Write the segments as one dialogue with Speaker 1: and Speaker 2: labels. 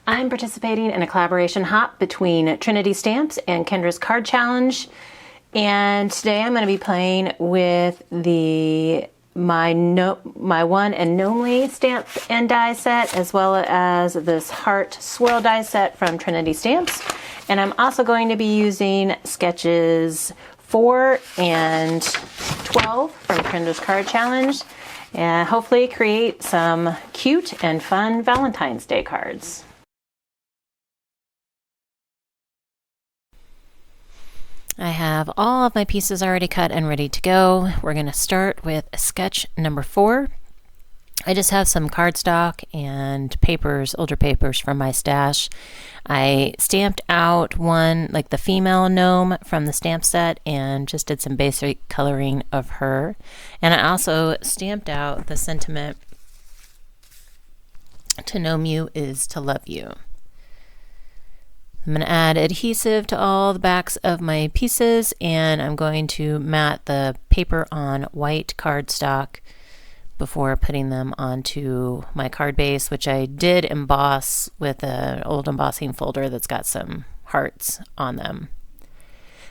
Speaker 1: I'm participating in a collaboration hop between Trinity Stamps and Kendra's Card Challenge, and today I'm going to be playing with my one and only stamp and die set, as well as this heart swirl die set from Trinity Stamps. And I'm also going to be using sketches 4 and 12 from Kendra's Card Challenge, and hopefully create some cute and fun Valentine's Day cards. I have all of my pieces already cut and ready to go. We're going to start with sketch number 4. I just have some cardstock and papers, older papers from my stash. I stamped out one, like the female gnome from the stamp set, and just did some basic coloring of her. And I also stamped out the sentiment, "To know you is to love you." I'm going to add adhesive to all the backs of my pieces, and I'm going to mat the paper on white cardstock before putting them onto my card base, which I did emboss with an old embossing folder that's got some hearts on them.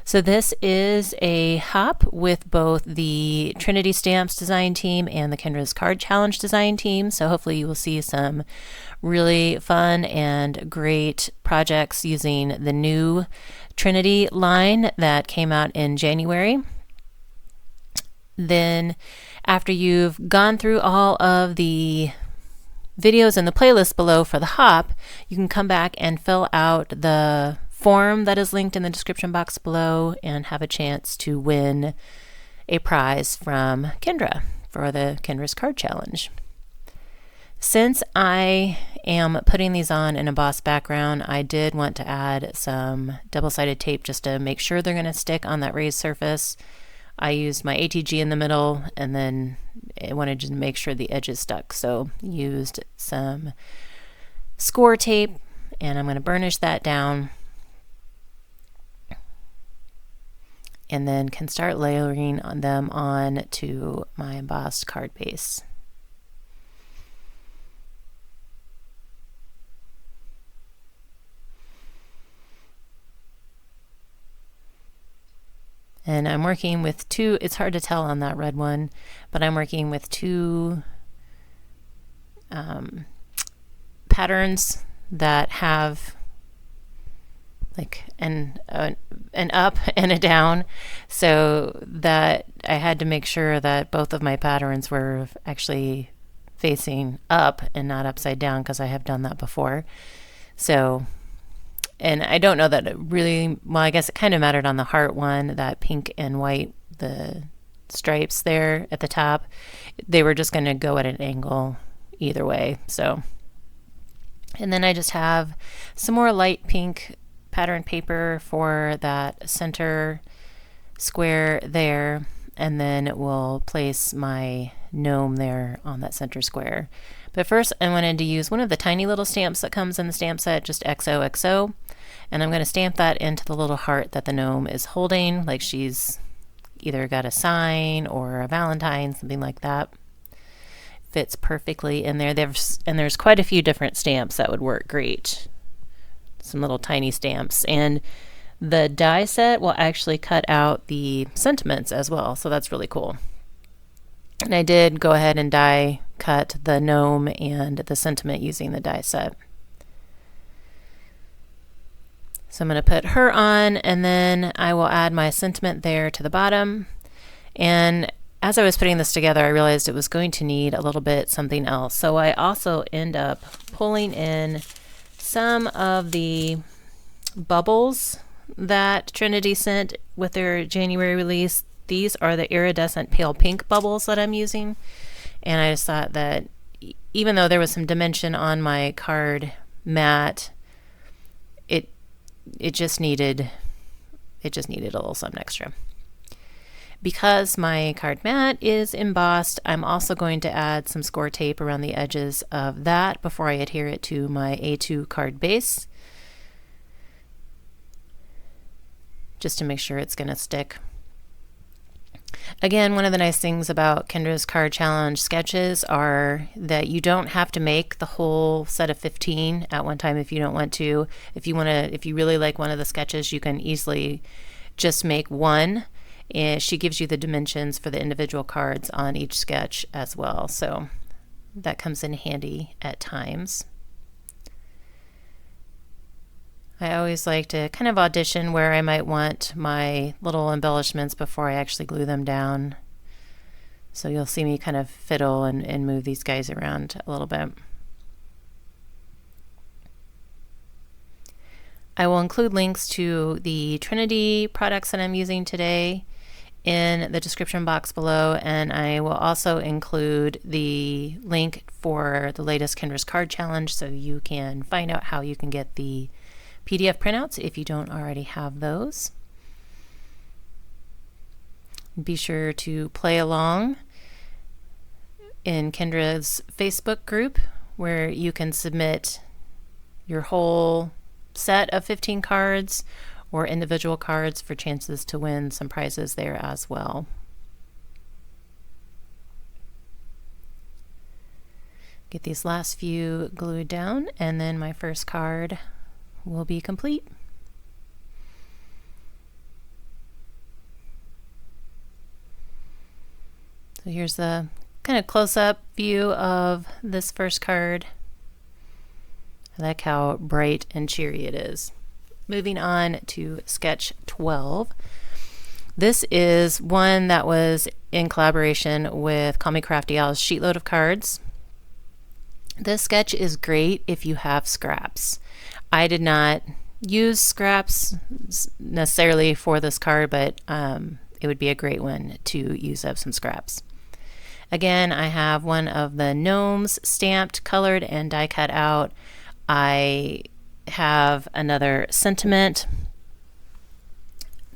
Speaker 1: So this is a hop with both the Trinity Stamps design team and the Kendra's Card Challenge design team. So hopefully you will see some really fun and great projects using the new Trinity line that came out in January. Then after you've gone through all of the videos in the playlist below for the hop, you can come back and fill out the form that is linked in the description box below and have a chance to win a prize from Kendra for the Kendra's Card Challenge. Since I am putting these on an embossed background, I did want to add some double-sided tape just to make sure they're going to stick on that raised surface. I used my ATG in the middle, and then I wanted to make sure the edges stuck, so used some score tape, and I'm going to burnish that down, and then can start layering them on to my embossed card base. And I'm working with two, it's hard to tell on that red one, but I'm working with two patterns that have like an up and a down, so that I had to make sure that both of my patterns were actually facing up and not upside down, because I have done that before. So, and I don't know that it really, well, I guess it kind of mattered on the heart one, that pink and white, the stripes there at the top, they were just going to go at an angle either way. So, and then I just have some more light pink pattern paper for that center square there, and then we'll place my gnome there on that center square. But first I wanted to use one of the tiny little stamps that comes in the stamp set, just XOXO, and I'm going to stamp that into the little heart that the gnome is holding, like she's either got a sign or a Valentine, something like that. Fits perfectly in there. There's quite a few different stamps that would work great. Some little tiny stamps, and the die set will actually cut out the sentiments as well, so that's really cool. And I did go ahead and die cut the gnome and the sentiment using the die set. So I'm going to put her on, and then I will add my sentiment there to the bottom. And as I was putting this together, I realized it was going to need a little bit something else, so I also end up pulling in some of the bubbles that Trinity sent with their January release. These are the iridescent pale pink bubbles that I'm using, and I just thought that even though there was some dimension on my card mat, it just needed a little something extra. Because my card mat is embossed, I'm also going to add some score tape around the edges of that before I adhere it to my A2 card base, just to make sure it's going to stick. Again, one of the nice things about Kendra's card challenge sketches are that you don't have to make the whole set of 15 at one time if you don't want to. If you really like one of the sketches, you can easily just make one. And she gives you the dimensions for the individual cards on each sketch as well. So that comes in handy at times. I always like to kind of audition where I might want my little embellishments before I actually glue them down. So you'll see me kind of fiddle and move these guys around a little bit. I will include links to the Trinity products that I'm using today in the description box below, and I will also include the link for the latest Kendra's Card Challenge so you can find out how you can get the PDF printouts if you don't already have those. Be sure to play along in Kendra's Facebook group where you can submit your whole set of 15 cards or individual cards for chances to win some prizes there as well. Get these last few glued down and then my first card will be complete. So here's the kind of close-up view of this first card. I like how bright and cheery it is. Moving on to sketch 12. This is one that was in collaboration with Call Me Crafty Al's Sheetload of Cards. This sketch is great if you have scraps. I did not use scraps necessarily for this card, but it would be a great one to use up some scraps. Again, I have one of the gnomes stamped, colored, and die cut out. I have another sentiment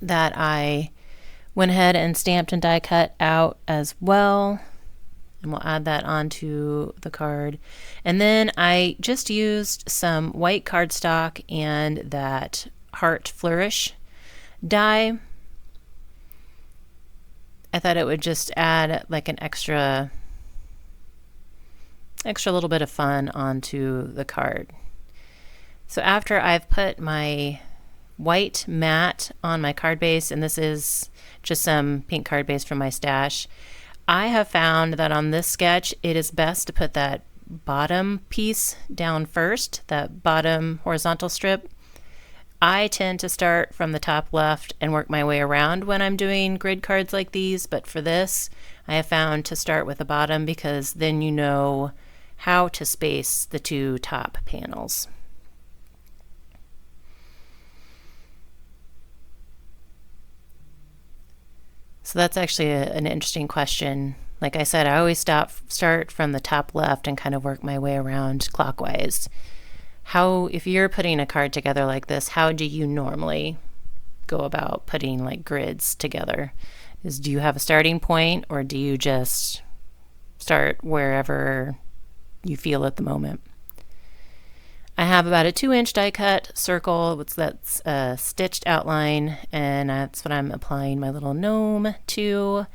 Speaker 1: that I went ahead and stamped and die cut out as well. And we'll add that onto the card. And then I just used some white cardstock and that heart flourish die. I thought it would just add like an extra little bit of fun onto the card. So after I've put my white mat on my card base, and this is just some pink card base from my stash, I have found that on this sketch it is best to put that bottom piece down first, that bottom horizontal strip. I tend to start from the top left and work my way around when I'm doing grid cards like these, but for this I have found to start with the bottom because then you know how to space the two top panels. So that's actually an interesting question. Like I said, I always start from the top left and kind of work my way around clockwise. If you're putting a card together like this, how do you normally go about putting like grids together? Do you have a starting point, or do you just start wherever you feel at the moment? I have about a 2-inch die cut circle. That's a stitched outline, and that's what I'm applying my little gnome to.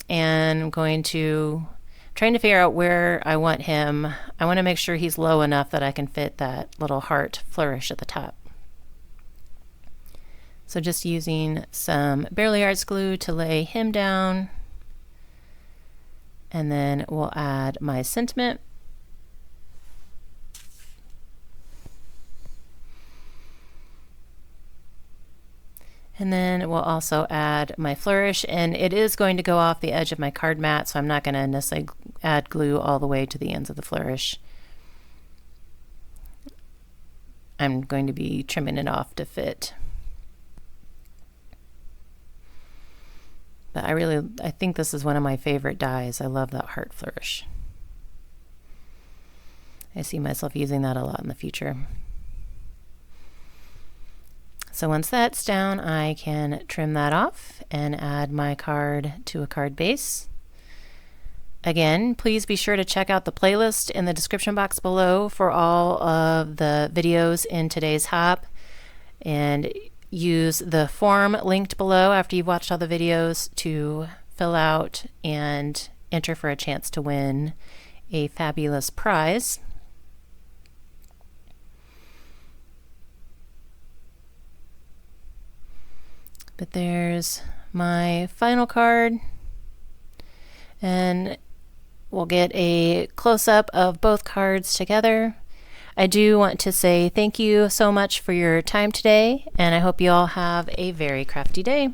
Speaker 1: And I'm trying to figure out where I want him. I want to make sure he's low enough that I can fit that little heart flourish at the top. So just using some Barely Arts glue to lay him down. And then we'll add my sentiment. And then we'll also add my flourish, and it is going to go off the edge of my card mat, so I'm not going to necessarily add glue all the way to the ends of the flourish. I'm going to be trimming it off to fit. But I think this is one of my favorite dies. I love that heart flourish. I see myself using that a lot in the future. So once that's down, I can trim that off and add my card to a card base. Again, please be sure to check out the playlist in the description box below for all of the videos in today's hop. And use the form linked below after you've watched all the videos to fill out and enter for a chance to win a fabulous prize. But there's my final card, and we'll get a close-up of both cards together. I do want to say thank you so much for your time today, and I hope you all have a very crafty day.